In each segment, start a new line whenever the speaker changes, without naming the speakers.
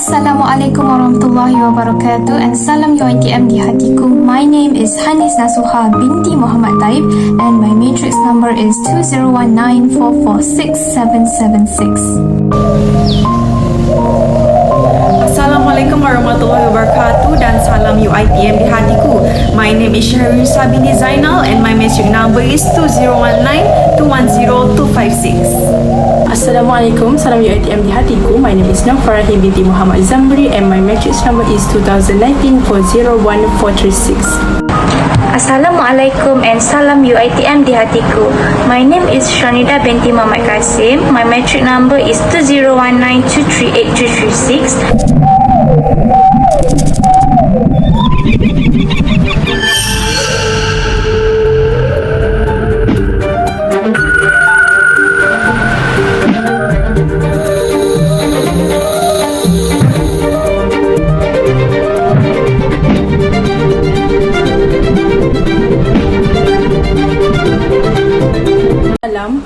Assalamualaikum warahmatullahi wabarakatuh and salam UITM di hatiku. My name is HANIS NASUHA binti Muhammad TAIB and my matrix number is 2019446776.
Assalamualaikum warahmatullahi wabarakatuh dan salam UITM di hatiku. My name is SYAHIRUNNISAA binti ZAinal and my matrix number is 2019210256.
Assalamualaikum, salam UITM di hatiku. My name is FARAHIN binti Muhammad ZAMRI and my matrix number is 2019401436.
Assalamualaikum and salam UITM di hatiku. My name is SHARNIDA binti Muhammad KASSIM. My matric number is 2019238236.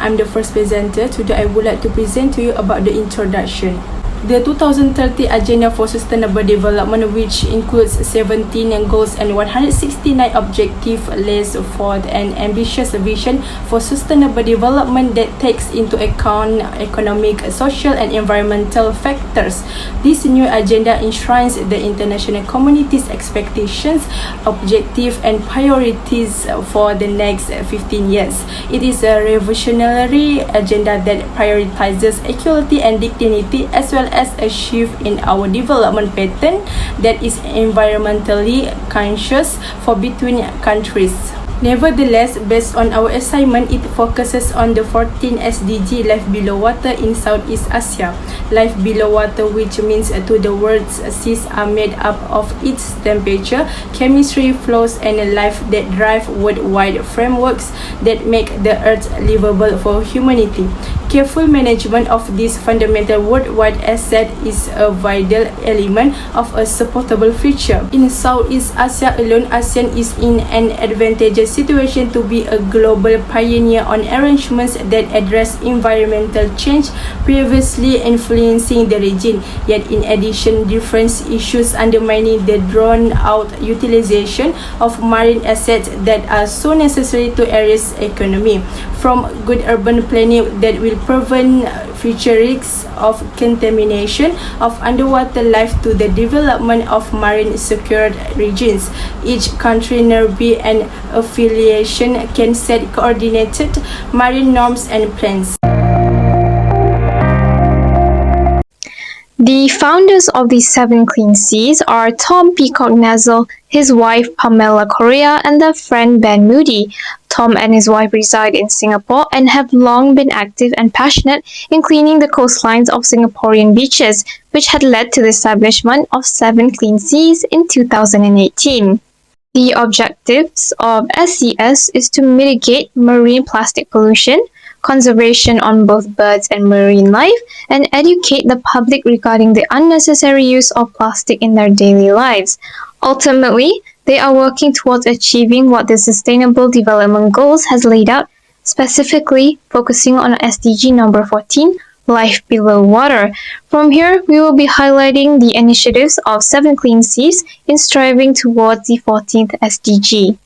I'm the first presenter. Today I would like to present to you about the introduction. The 2030 Agenda for Sustainable Development, which includes 17 goals and 169 objectives, lays forth an ambitious vision for sustainable development that takes into account economic, social and environmental factors. This new agenda enshrines the international community's expectations, objectives and priorities for the next 15 years. It is a revolutionary agenda that prioritizes equality and dignity as well as a shift in our development pattern that is environmentally conscious for between countries. Nevertheless, based on our assignment, it focuses on the 14 SDG life below water in Southeast Asia. Life below water, which means to the words, seas are made up of its temperature, chemistry, flows and a life that drive worldwide frameworks that make the earth livable for humanity. Careful management of this fundamental worldwide asset is a vital element of a supportable future. In Southeast Asia alone, ASEAN is in an advantageous situation to be a global pioneer on arrangements that address environmental change previously influencing the region. Yet in addition, different issues undermining the drawn-out utilization of marine assets that are so necessary to area's economy, from good urban planning that will prevent future risks of contamination of underwater life to the development of marine secured regions. Each country, nearby and affiliation can set coordinated marine norms and plans.
The founders of the 7 Clean Seas are Tom Peacock Nazzle, his wife Pamela Correa, and their friend Ben Moody. Tom and his wife reside in Singapore and have long been active and passionate in cleaning the coastlines of Singaporean beaches, which had led to the establishment of 7 Clean Seas in 2018. The objectives of SCS is to mitigate marine plastic pollution, conservation on both birds and marine life, and educate the public regarding the unnecessary use of plastic in their daily lives. Ultimately, they are working towards achieving what the Sustainable Development Goals has laid out, specifically focusing on SDG number 14, Life Below Water. From here, we will be highlighting the initiatives of 7 Clean Seas in striving towards the 14th SDG.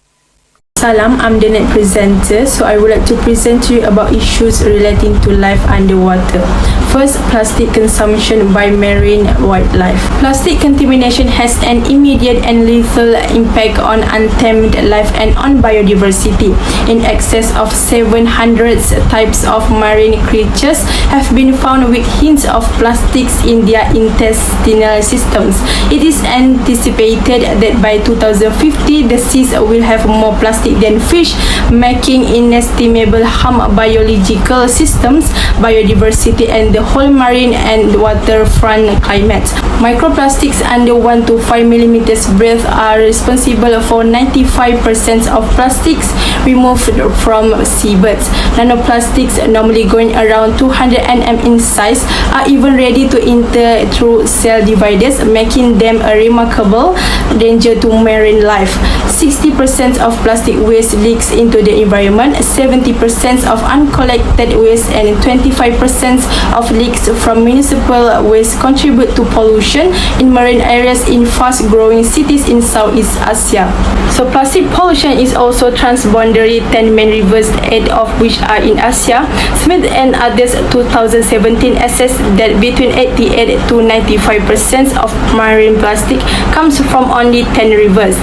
Salam, I'm the next presenter, so I would like to present to you about issues relating to life underwater. First, plastic consumption by marine wildlife. Plastic contamination has an immediate and lethal impact on untamed life and on biodiversity. In excess of 700 types of marine creatures have been found with hints of plastics in their intestinal systems. It is anticipated that by 2050, the seas will have more plastic than fish, making inestimable harm biological systems, biodiversity and the whole marine and waterfront climate. Microplastics under 1 to 5 millimeters breadth are responsible for 95% of plastics removed from seabeds. Nanoplastics, normally going around 200 nm in size, are even ready to enter through cell dividers, making them a remarkable danger to marine life. 60% of plastic waste leaks into the environment, 70% of uncollected waste and 25% of leaks from municipal waste contribute to pollution in marine areas in fast-growing cities in Southeast Asia. So plastic pollution is also transboundary. 10 main rivers, 8 of which are in Asia. Smith and others 2017 assessed that between 88 to 95% of marine plastic comes from only 10 rivers.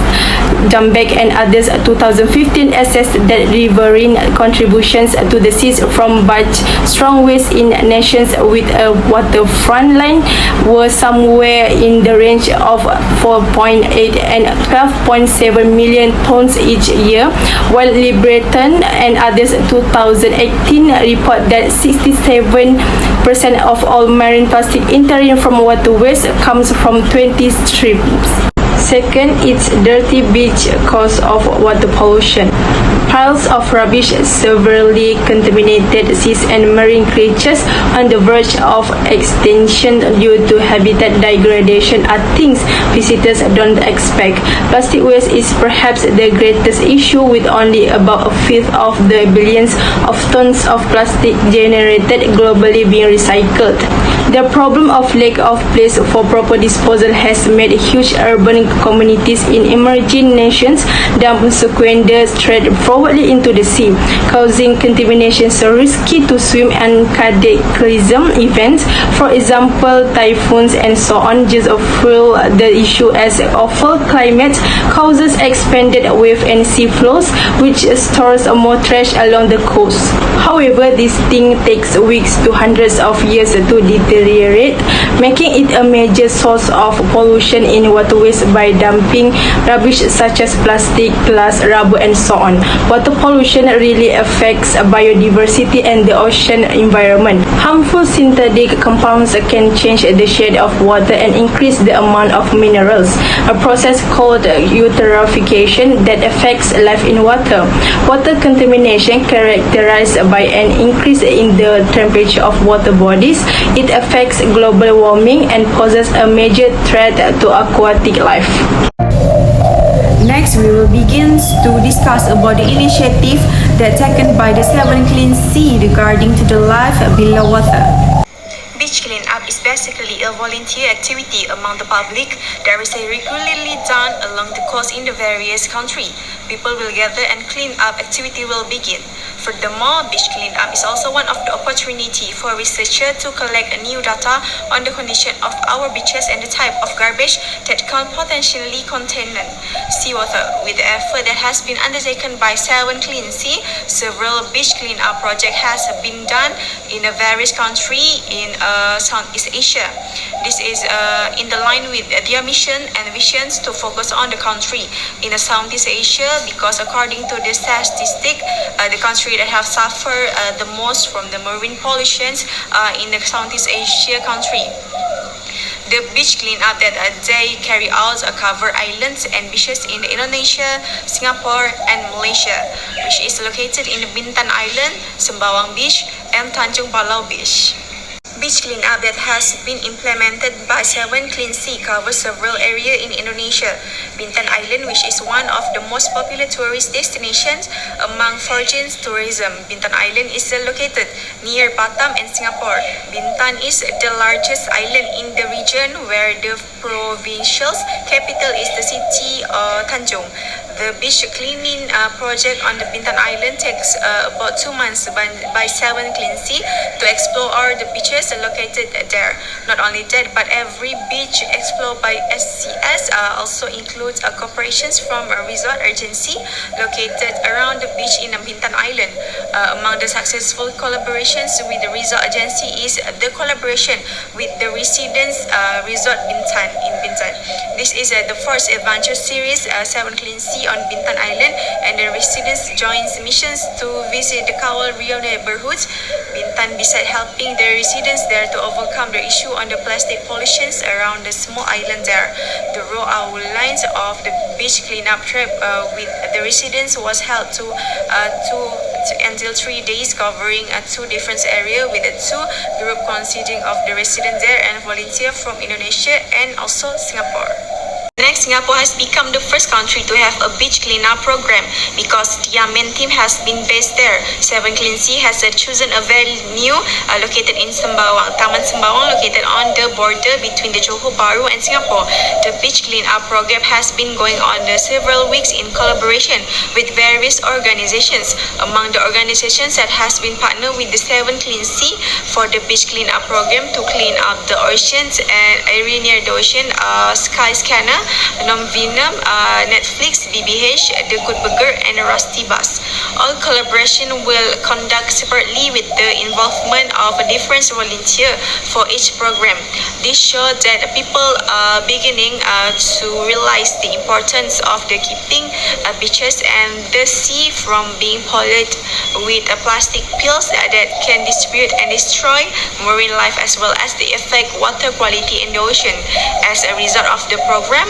Jambeck and others 2015 assessed that riverine contributions to the seas from barge strong waste in nations with a waterfront line were somewhere in the range of 4.8 and 12.7 million tons each year, while Libreton and others 2018 report that 67% of all marine plastic entering from waterways comes from 20 streams. Second, it's dirty beach cause of water pollution. Piles of rubbish, severely contaminated seas and marine creatures on the verge of extinction due to habitat degradation are things visitors don't expect. Plastic waste is perhaps the greatest issue, with only about a fifth of the billions of tons of plastic generated globally being recycled. The problem of lack of place for proper disposal has made huge urban communities in emerging nations dump sequender straightforwardly into the sea, causing contamination so risky to swim and cataclysm events, for example typhoons and so on, just fuel the issue as awful climate causes expanded wave and sea flows, which stores more trash along the coast. However, this thing takes weeks to hundreds of years to deteriorate, making it a major source of pollution in waterways by dumping rubbish such as plastic, glass, rubber and so on. Water pollution really affects biodiversity and the ocean environment. Harmful synthetic compounds can change the shade of water and increase the amount of minerals, a process called eutrophication that affects life in water. Water contamination characterized by an increase in the temperature of water bodies. It affects global warming and poses a major threat to aquatic life.
Next, we will begin to discuss about the initiative that taken by the 7 Clean Sea regarding to the life below water.
Beach cleanup is basically a volunteer activity among the public that is regularly done along the coast in the various countries. People will gather and clean up activity will begin. Furthermore, beach cleanup is also one of the opportunity for researchers to collect new data on the condition of our beaches and the type of garbage that can potentially contain seawater. With the effort that has been undertaken by 7 Clean Sea, several beach cleanup projects has been done in various countries in Southeast Asia. This is in the line with their mission and visions to focus on the country in Southeast Asia, because according to the statistic, the country that have suffered the most from the marine pollutions in the Southeast Asia country. The beach cleanup that they carry out cover islands and beaches in Indonesia, Singapore, and Malaysia, which is located in the Bintan Island, Sembawang Beach, and Tanjung Palau Beach. Beach cleanup that has been implemented by 7 Clean Sea covers several areas in Indonesia. Bintan Island, which is one of the most popular tourist destinations among foreign tourism. Bintan Island is located near Batam and Singapore. Bintan is the largest island in the region, where the provincial capital is the city Tanjung. The beach cleaning project on the Bintan Island takes about 2 months by 7 Clean Sea to explore all the beaches located there. Not only that, but every beach explored by SCS also includes corporations from a resort agency located around the beach in Bintan Island. Among the successful collaborations with the resort agency is the collaboration with the Residence Resort Bintan in Bintan. This is the first adventure series 7 Clean Sea Sea on Bintan Island, and the residents joined missions to visit the Kawal Rio neighborhoods. Bintan, beside helping the residents there to overcome the issue on the plastic pollutions around the small island there. The raw outlines of the beach cleanup trip with the residents was held until 3 days, covering two different areas with a two group consisting of the residents there and volunteers from Indonesia and also Singapore. Next, Singapore has become the first country to have a beach cleanup program because their main team has been based there. Seven Clean Sea has chosen a venue located in Sembawang, Taman Sembawang, located on the border between the Johor Bahru and Singapore. The beach cleanup program has been going on several weeks in collaboration with various organizations. Among the organizations that has been partnered with the Seven Clean Sea for the beach cleanup program to clean up the oceans and area near the ocean, Sky Scanner, Venom, Netflix, BBH, The Good Burger, and Rusty Bus. All collaboration will conduct separately with the involvement of a different volunteer for each program. This shows that people are beginning to realize the importance of the keeping beaches and the sea from being polluted with plastic pills that can distribute and destroy marine life as well as the affect water quality in the ocean. As a result of the program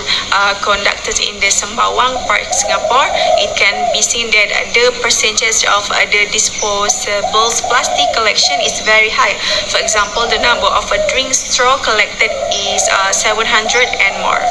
conducted in the Sembawang Park, Singapore, it can be seen that the percentage of the disposable plastic collection is very high. For example, the number of drink straw collected is 700 and more.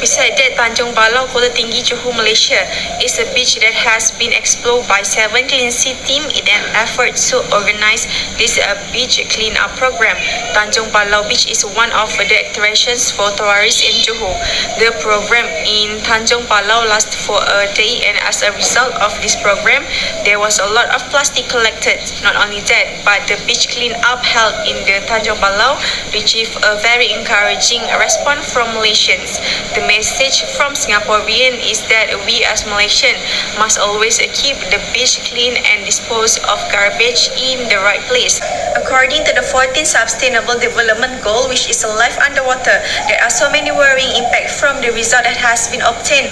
Besides that, Tanjung Balau, Kota Tinggi, Johor, Malaysia, is a beach that has been explored by Seven Clean Sea team in an effort to organize this beach cleanup program. Tanjung Balau Beach is one of the attractions for tourists in Johor. The program in Tanjung Balau lasts for a day, and as a result of this program, there was a lot of plastic collected. Not only that, but the beach cleanup held in the Tanjung Balau received a very encouraging response from Malaysians. The message from Singaporean is that we as Malaysian must always keep the beach clean and dispose of garbage in the right place. According to the 14th Sustainable Development Goal, which is a life underwater, there are so many worrying impacts from the result that has been obtained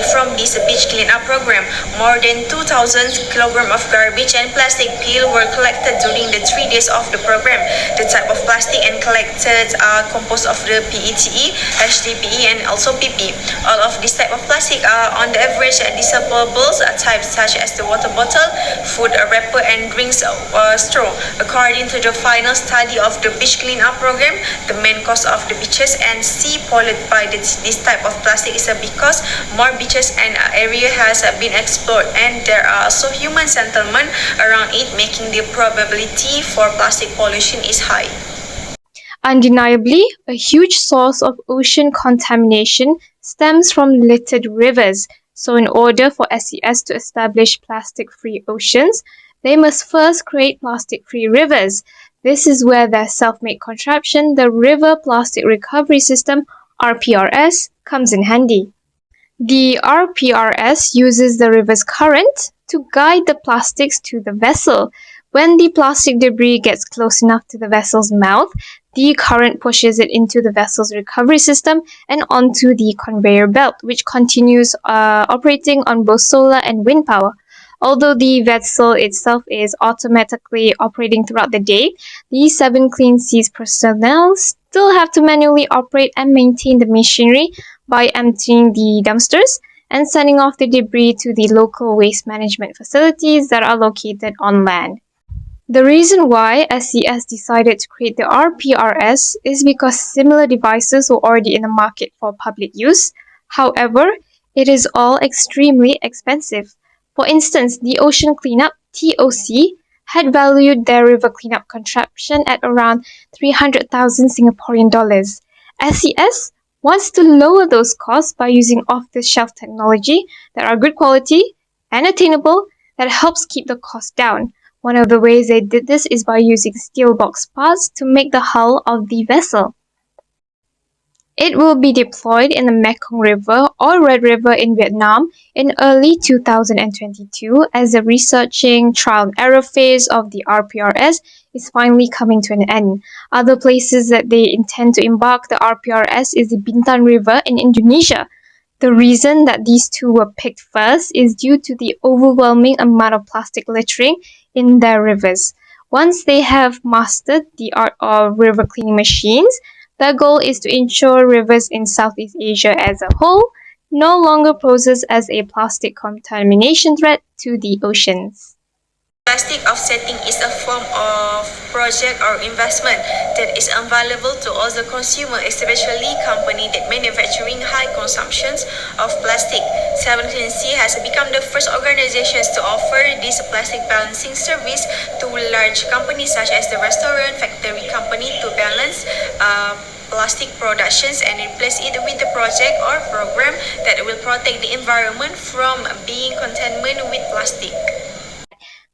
from this beach cleanup program. More than 2,000 kilograms of garbage and plastic peel were collected during the 3 days of the program. The type of plastic and collected are composed of the PETE, HDPE, and also PP. All of this type of plastic are on the average disposable types such as the water bottle, food wrapper, and drinks straw. According to the final study of the beach cleanup program, the main cause of the beaches and sea polluted by this type of plastic is because more beaches and area has been explored, and there are also human settlement around it, making the probability for plastic pollution is high.
Undeniably, a huge source of ocean contamination stems from littered rivers. So in order for SES to establish plastic-free oceans, they must first create plastic-free rivers. This is where their self-made contraption, the River Plastic Recovery System, RPRS, comes in handy. The RPRS uses the river's current to guide the plastics to the vessel. When the plastic debris gets close enough to the vessel's mouth, the current pushes it into the vessel's recovery system and onto the conveyor belt, which continues operating on both solar and wind power. Although the vessel itself is automatically operating throughout the day, the Seven Clean Seas personnel still have to manually operate and maintain the machinery by emptying the dumpsters and sending off the debris to the local waste management facilities that are located on land. The reason why SES decided to create the RPRS is because similar devices were already in the market for public use. However, it is all extremely expensive. For instance, the Ocean Cleanup, TOC, had valued their river cleanup contraption at around 300,000 Singaporean dollars. SES wants to lower those costs by using off-the-shelf technology that are good quality and attainable that helps keep the cost down. One of the ways they did this is by using steel box parts to make the hull of the vessel. It will be deployed in the Mekong River or Red River in Vietnam in early 2022 as the researching trial and error phase of the RPRS is finally coming to an end. Other places that they intend to embark the RPRS is the Bintan River in Indonesia. The reason that these two were picked first is due to the overwhelming amount of plastic littering in their rivers. Once they have mastered the art of river cleaning machines, their goal is to ensure rivers in Southeast Asia as a whole no longer poses as a plastic contamination threat to the oceans.
Plastic offsetting is a form of project or investment that is invaluable to all the consumer, especially companies that manufacturing high consumptions of plastic. 7cleanSea has become the first organizations to offer this plastic balancing service to large companies such as the restaurant factory company to balance plastic productions and replace it with a project or program that will protect the environment from being contaminated with plastic.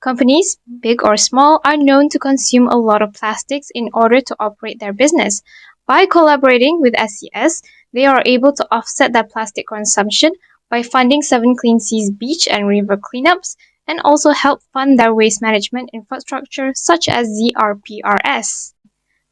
Companies, big or small, are known to consume a lot of plastics in order to operate their business. By collaborating with SES, they are able to offset their plastic consumption by funding 7cleanSea's beach and river cleanups and also help fund their waste management infrastructure such as ZRPRS.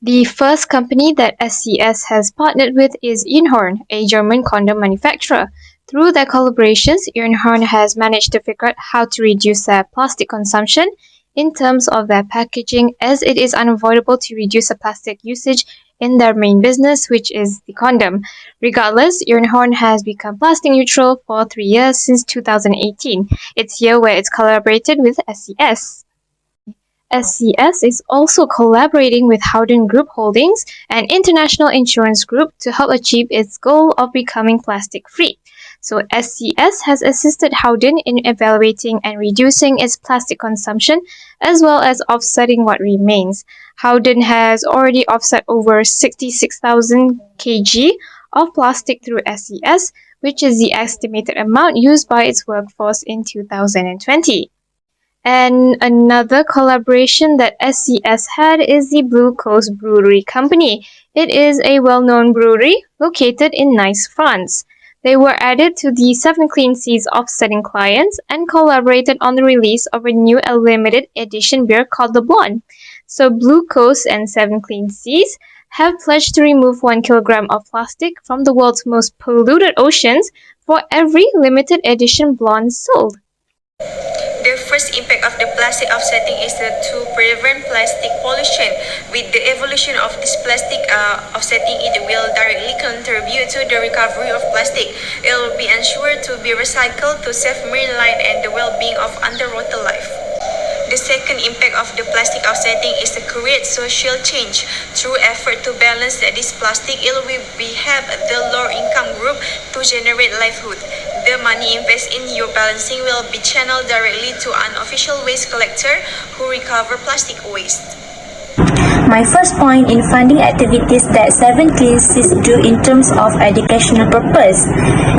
The first company that SES has partnered with is Einhorn, a German condom manufacturer. Through their collaborations, Einhorn has managed to figure out how to reduce their plastic consumption in terms of their packaging, as it is unavoidable to reduce the plastic usage in their main business, which is the condom. Regardless, Einhorn has become plastic neutral for 3 years since 2018. It's here where it's collaborated with SES. SES is also collaborating with Howden Group Holdings, an international insurance group, to help achieve its goal of becoming plastic-free. So SES has assisted Howden in evaluating and reducing its plastic consumption as well as offsetting what remains. Howden has already offset over 66,000 kg of plastic through SES, which is the estimated amount used by its workforce in 2020. And another collaboration that SES had is the Blue Coast Brewery Company. It is a well-known brewery located in Nice, France. They were added to the 7cleanSea's offsetting clients and collaborated on the release of a new limited edition beer called the Blonde. So Blue Coast and 7cleanSea's have pledged to remove 1 kilogram of plastic from the world's most polluted oceans for every limited edition Blonde sold.
The first impact of the plastic offsetting is to prevent plastic pollution. With the evolution of this plastic offsetting, it will directly contribute to the recovery of plastic. It will be ensured to be recycled to save marine life and the well-being of underwater life. The second impact of the plastic offsetting is to create social change. Through effort to balance this plastic, it will help the lower income group to generate livelihood. The money invested in your balancing will be channeled directly to an official waste collector who recover plastic waste.
My first point in funding activities that 7cleanSea's do in terms of educational purpose.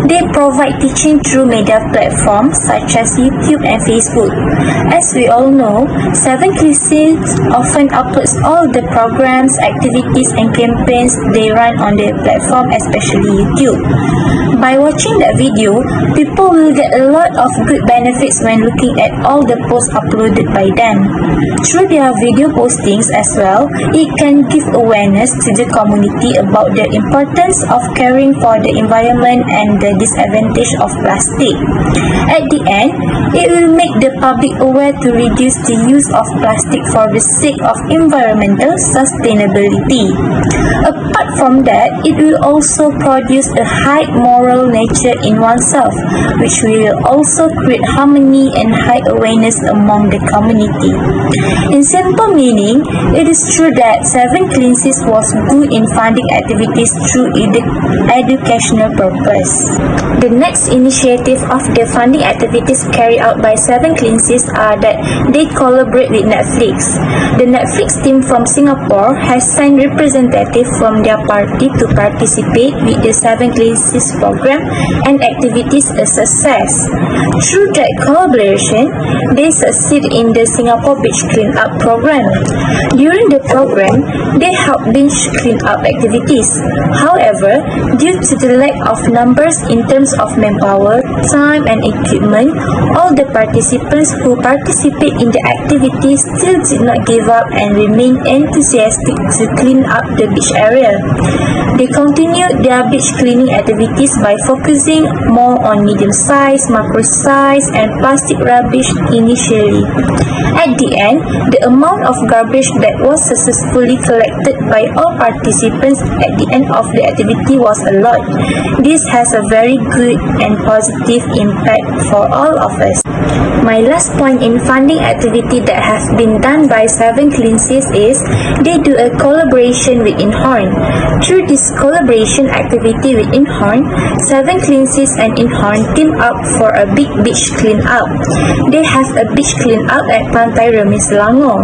They provide teaching through media platforms such as YouTube and Facebook. As we all know, 7cleanSea's often uploads all the programs, activities and campaigns they run on their platform, especially YouTube. By watching that video, people will get a lot of good benefits when looking at all the posts uploaded by them. Through their video postings as well, it can give awareness to the community about the importance of caring for the environment and the disadvantage of plastic. At the end, it will make the public aware to reduce the use of plastic for the sake of environmental sustainability. Apart from that, it will also produce a high moral nature in oneself, which will also create harmony and high awareness among the community. In simple meaning, it is true that 7cleanSea's was good in funding activities through educational purpose. The next initiative of the funding activities carried out by 7cleanSea's are that they collaborate with Netflix. The Netflix team from Singapore has sent representatives from their party to participate with the 7cleanSea's program and activities a success. Through that collaboration, they succeed in the Singapore Beach Cleanup program. During the program, they help beach cleanup activities. However, due to the lack of numbers in terms of manpower, time and equipment, all the participants who participate in the activities still did not give up and remain enthusiastic to clean up the beach area. They continued their beach cleaning activities by focusing more on medium-sized, macro-sized, and plastic rubbish initially. At the end, the amount of garbage that was successfully collected by all participants at the end of the activity was a lot. This has a very good and positive impact for all of us. My last point in funding activity that have been done by 7 Clean Seas is they do a collaboration with INHORN. Through this collaboration activity with INHORN, 7 Clean Seas and INHORN team up for a big beach clean up. They have a beach clean up at Pantai Remis Selangor.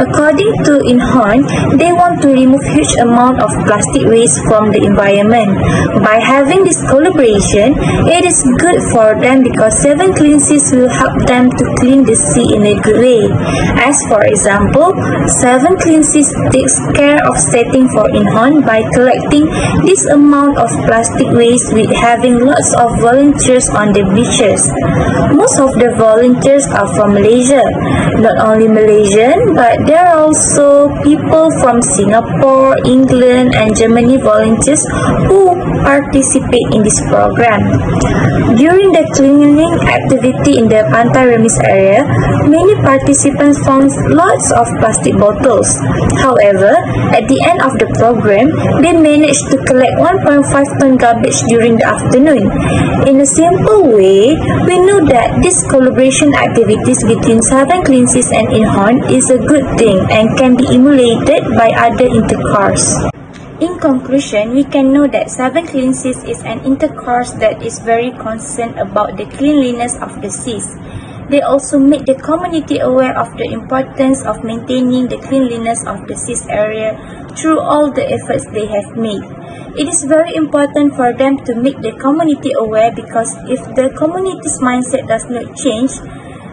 According to INHORN, they want to remove huge amount of plastic waste from the environment. By having this collaboration, it is good for them because 7 Clean Seas will help them to clean the sea in a good way. As for example, 7 Clean Seas takes care of setting for INHORN by collecting this amount of plastic waste with having lots of volunteers on the beaches. Most of the volunteers are from Malaysia. Not only Malaysian, but there are also people from Singapore, England, and Germany volunteers who participate in this program. During the cleaning activity in the Pantai Remis area, many participants found lots of plastic bottles. However, at the end of the program, they managed to collect 1.5 ton garbage during the afternoon. In a simple way, we know that this collaboration activities between 7 Clean Seas and INHORN is a good thing and can be emulated by other intercourse. In conclusion, we can know that 7 Clean Seas is an intercourse that is very concerned about the cleanliness of the seas. They also make the community aware of the importance of maintaining the cleanliness of the seas area through all the efforts they have made. It is very important for them to make the community aware because if the community's mindset does not change,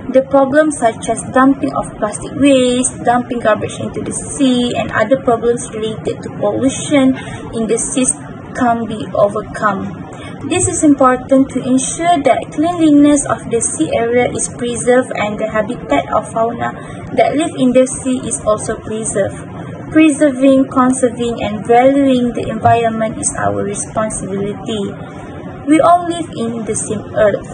the problems such as dumping of plastic waste, dumping garbage into the sea, and other problems related to pollution in the seas can be overcome. This is important to ensure that cleanliness of the sea area is preserved and the habitat of fauna that live in the sea is also preserved. Preserving, conserving, and valuing the environment is our responsibility. We all live in the same earth.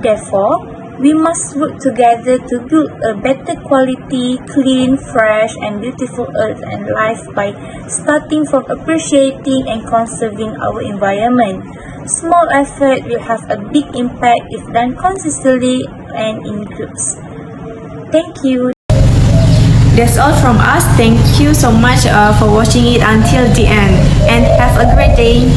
Therefore, we must work together to build a better quality, clean, fresh, and beautiful earth and life by starting from appreciating and conserving our environment. Small effort will have a big impact if done consistently and in groups. Thank you.
That's all from us. Thank you so much for watching it until the end and have a great day.